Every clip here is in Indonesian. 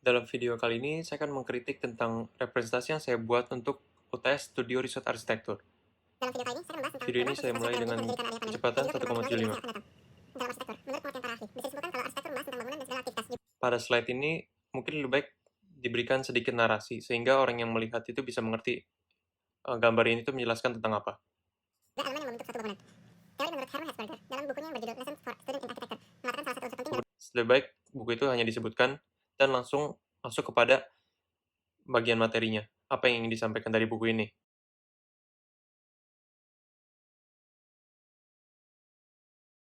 Dalam video kali ini, saya akan mengkritik tentang representasi yang saya buat untuk UTS Studio Riset Arsitektur. Dalam video kali ini, saya akan membahas tentang Video ini perubahan saya posisi mulai arsitektur dengan yang terjadi karena adanya pandemi, kecepatan dan juga perkembangan teknologi di masa 1,75. yang akan datang. Dalam arsitektur, menurut pengertian para ahli, bisa disebutkan kalau arsitektur membahas tentang bangunan dan segala aktivitas. Pada slide ini, mungkin lebih baik diberikan sedikit narasi, sehingga orang yang melihat itu bisa mengerti gambar ini itu menjelaskan tentang apa. Juga elemen yang membentuk satu bangunan. Teori menurut Herman Hesberger, dalam bukunya yang berjudul Lesson for Student in Architecture, mengatakan salah satu unsur penting dalam Lebih baik buku itu hanya disebutkan dan langsung masuk kepada bagian materinya. Apa yang ingin disampaikan dari buku ini?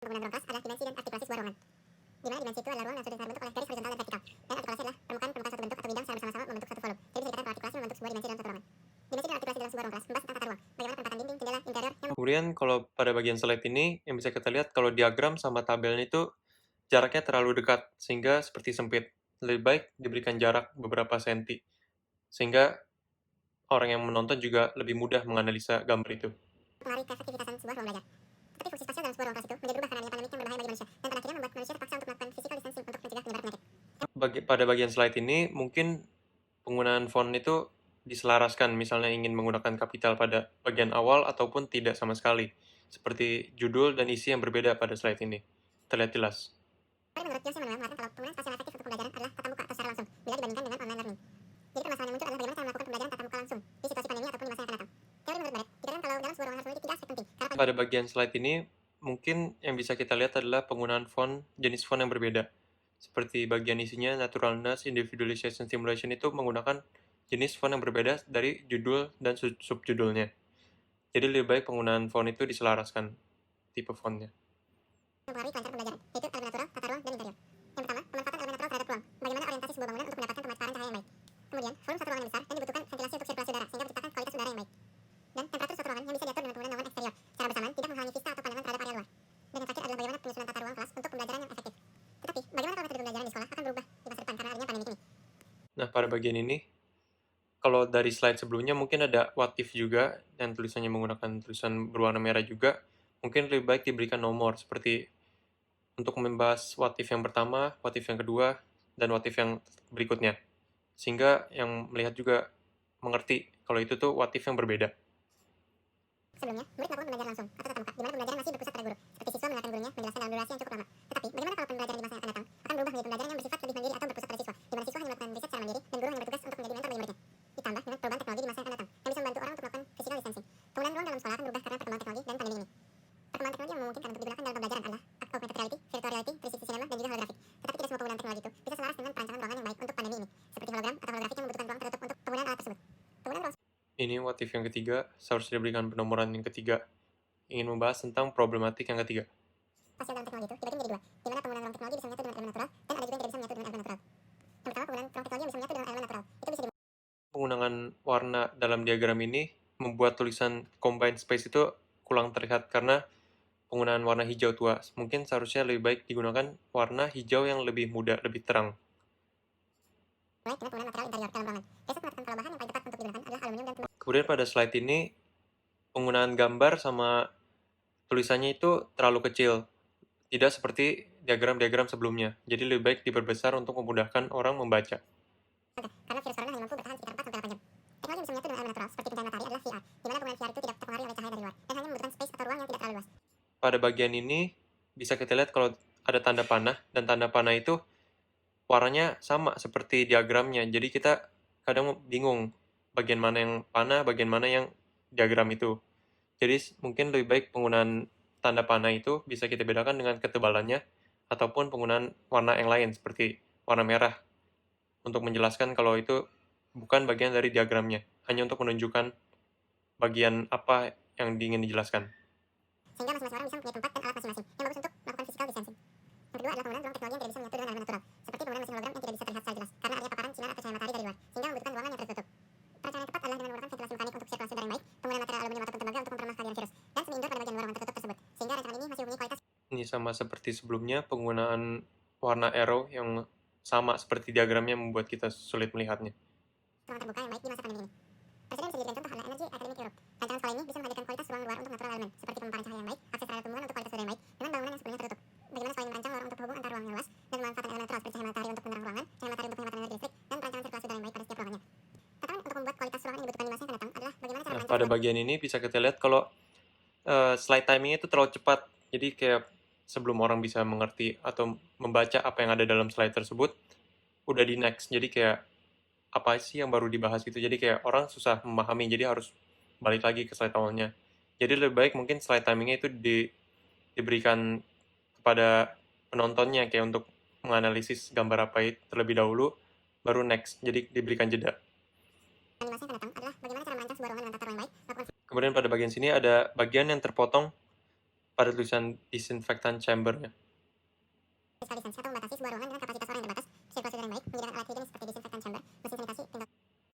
bangunan ruang kelas adalah dimensi dan artikulasi sebuah ruangan. Di mana dimensi itu adalah ruang yang sudah terbentuk oleh garis horizontal dan vertikal. Dan artikulasi adalah permukaan satu bentuk atau bidang secara bersama-sama membentuk satu volume. Jadi bisa dikatakan artikulasi membentuk sebuah dimensi dalam satu ruangan. Dimensi dan artikulasi dalam sebuah ruang kelas membahas tentang tata ruang, bagaimana penempatan dinding, jendela, interior yang Kemudian kalau pada bagian slide ini, yang bisa kita lihat kalau diagram sama tabelnya itu jaraknya terlalu dekat, sehingga seperti sempit. Lebih baik diberikan jarak beberapa senti, sehingga orang yang menonton juga lebih mudah menganalisa gambar itu. mempengaruhi keefektivitasan sebuah ruang belajar. Tetapi fungsi spasial dalam sebuah ruang kelas itu menjadi berubah karena adanya pandemi yang berbahaya bagi manusia, dan pada akhirnya membuat manusia terpaksa untuk melakukan physical distancing untuk mencegah penyebaran penyakit. Pada bagian slide ini, mungkin penggunaan font itu diselaraskan, misalnya ingin menggunakan kapital pada bagian awal ataupun tidak sama sekali, seperti judul dan isi yang berbeda pada slide ini. Terlihat jelas. Tapi menurut Jose Manuel mengatakan kalau penggunaan spasial efektif untuk pembelajaran adalah tatap muka atau secara langsung, bila dibandingkan dengan online learning. Jadi permasalahan yang muncul adalah bagaimana cara melakukan pembelajaran tatap muka langsung di situasi pandemi ataupun di masa yang akan datang. Teori menurut Barrett dikatakan kalau dalam sebuah ruangan harus memiliki tiga aspek penting. Karena Pada bagian slide ini, mungkin yang bisa kita lihat adalah penggunaan jenis font yang berbeda. Seperti bagian isinya, naturalness, individualization, simulation itu menggunakan jenis font yang berbeda dari judul dan subjudulnya. Jadi lebih baik penggunaan font itu diselaraskan, tipe fontnya. mempengaruhi kelancaran pembelajaran, yaitu elemen natural, tata ruang, dan interior. Yang pertama, pemanfaatan elemen natural terhadap ruang. Bagaimana orientasi sebuah bangunan untuk mendapatkan pemanfaatan cahaya yang baik. Kemudian, volume satu ruangan yang besar dan dibutuhkan ventilasi untuk sirkulasi udara sehingga menciptakan kualitas udara yang baik. Dan temperatur satu ruangan yang bisa diatur dengan penggunaan naungan eksterior. Secara bersamaan, tidak menghalangi vista atau pandangan terhadap area luar. Dan yang terakhir adalah bagaimana penyusunan tata ruang kelas untuk pembelajaran yang efektif. Tetapi, bagaimana kalau metode pembelajaran di sekolah akan berubah di masa depan karena adanya pandemi ini? Nah, pada bagian ini, kalau dari slide sebelumnya mungkin ada what if juga, yang tulisannya menggunakan tulisan berwarna merah juga, mungkin lebih baik diberikan nomor, seperti untuk membahas what if yang pertama, what if yang kedua, dan what if yang berikutnya. Sehingga yang melihat juga mengerti kalau itu tuh what if yang berbeda. Sebelumnya, murid melakukan pembelajaran langsung atau tatap muka, di mana pembelajaran masih berpusat pada guru, seperti siswa mendengarkan gurunya menjelaskan dalam durasi yang cukup lama. Tetapi, bagaimana kalau pembelajaran di masa yang akan datang akan berubah menjadi pembelajaran yang bersifat lebih mandiri atau berpusat pada siswa, di mana siswa hanya melakukan riset secara mandiri dan guru hanya bertugas untuk menjadi mentor bagi muridnya. Ditambah dengan perubahan teknologi di masa yang akan datang, yang bisa membantu orang untuk melakukan physical distancing. Penggunaan ruang dalam sekolah akan berubah karena perkembangan teknologi dan pandemi ini. Perkembangan teknologi yang memungkinkan untuk digunakan dalam pembelajaran adalah augmented reality, virtual reality, 360 cinema, dan juga holographic. Tetapi tidak semua penggunaan teknologi itu bisa selaras dengan perancangan ruangan yang baik untuk pandemi ini, seperti hologram atau holografik yang membutuhkan ruang tertutup untuk penggunaan alat tersebut. Penggunaan ruang Ini what if yang ketiga, seharusnya diberikan penomoran yang ketiga. Ingin membahas tentang problematik yang ketiga. spasial dalam teknologi itu dibagi menjadi dua, di mana penggunaan ruang teknologi bisa menyatu dengan elemen natural, dan ada juga yang tidak bisa menyatu dengan elemen natural. Yang pertama, penggunaan ruang teknologi yang bisa menyatu dengan elemen natural. Itu bisa Penggunaan warna dalam diagram ini membuat tulisan combined space itu kurang terlihat karena penggunaan warna hijau tua. Mungkin seharusnya lebih baik digunakan warna hijau yang lebih muda, lebih terang. dimulai dengan penggunaan material interior dalam ruangan. Riset mengatakan kalau bahan yang paling tepat untuk digunakan adalah aluminium dan Kemudian pada slide ini, penggunaan gambar sama tulisannya itu terlalu kecil. Tidak seperti diagram-diagram sebelumnya. Jadi lebih baik diperbesar untuk memudahkan orang membaca. karena virus corona hanya mampu bertahan sekitar 4 sampai 8 jam. Teknologi yang bisa menyatu dengan elemen natural seperti pencahayaan matahari adalah VR, di mana penggunaan VR itu tidak terpengaruhi oleh cahaya dari luar dan hanya membutuhkan space atau ruang yang tidak terlalu luas. Pada bagian ini, bisa kita lihat kalau ada tanda panah, dan tanda panah itu warnanya sama seperti diagramnya. Jadi kita kadang bingung bagian mana yang panah, bagian mana yang diagram itu. Jadi mungkin lebih baik penggunaan tanda panah itu bisa kita bedakan dengan ketebalannya, ataupun penggunaan warna yang lain seperti warna merah untuk menjelaskan kalau itu bukan bagian dari diagramnya, hanya untuk menunjukkan bagian apa yang ingin dijelaskan. Sehingga masing-masing orang bisa mempunyai tempat dan alat masing-masing yang bagus untuk melakukan physical distancing. Yang kedua adalah penggunaan ruang teknologi yang tidak bisa menyatu dengan elemen natural, seperti penggunaan mesin hologram yang tidak bisa terlihat secara jelas karena adanya paparan sinar atau cahaya matahari dari luar, sehingga membutuhkan ruangan yang tertutup. Perencanaan yang tepat adalah dengan menggunakan ventilasi mekanik untuk sirkulasi udara yang baik, penggunaan material aluminium ataupun tembaga untuk memperlemah kehadiran virus, dan semi indoor pada bagian luar ruangan tertutup tersebut, sehingga rancangan ini masih mempunyai kualitas Ini sama seperti sebelumnya, penggunaan warna arrow yang sama seperti diagramnya membuat kita sulit melihatnya. ruang terbuka yang baik di masa pandemi ini. Presiden bisa dijadikan contoh adalah Energy Academic Europe. Rancangan sekolah ini bisa menghadirkan kualitas ruang luar untuk natural elemen, seperti pemaparan cahaya yang baik, akses terhadap tumbuhan untuk kualitas udara yang baik, dengan bangunan yang sebelumnya tertutup. Bagaimana sekolah ini merancang lorong untuk penghubung antar ruang yang luas, dan memanfaatkan elemen natural seperti cahaya matahari untuk penerang ruangan, cahaya matahari untuk penghematan energi listrik, dan pada bagian ini bisa kita lihat kalau slide timing-nya itu terlalu cepat. Jadi kayak sebelum orang bisa mengerti atau membaca apa yang ada dalam slide tersebut, udah di next. Jadi kayak apa sih yang baru dibahas gitu. Jadi kayak orang susah memahami, jadi harus balik lagi ke slide awalnya. Jadi lebih baik mungkin slide timing-nya itu diberikan kepada penontonnya kayak untuk menganalisis gambar apa itu terlebih dahulu, baru next. Jadi diberikan jeda. Animasi yang akan datang adalah bagaimana cara merancang sebuah ruangan dengan tata ruang yang baik, melakukan Kemudian pada bagian sini ada bagian yang terpotong pada tulisan disinfektan chamber-nya. physical distance atau membatasi sebuah ruangan dengan kapasitas orang yang terbatas, sirkulasi udara yang baik, menyediakan alat higienis seperti disinfektan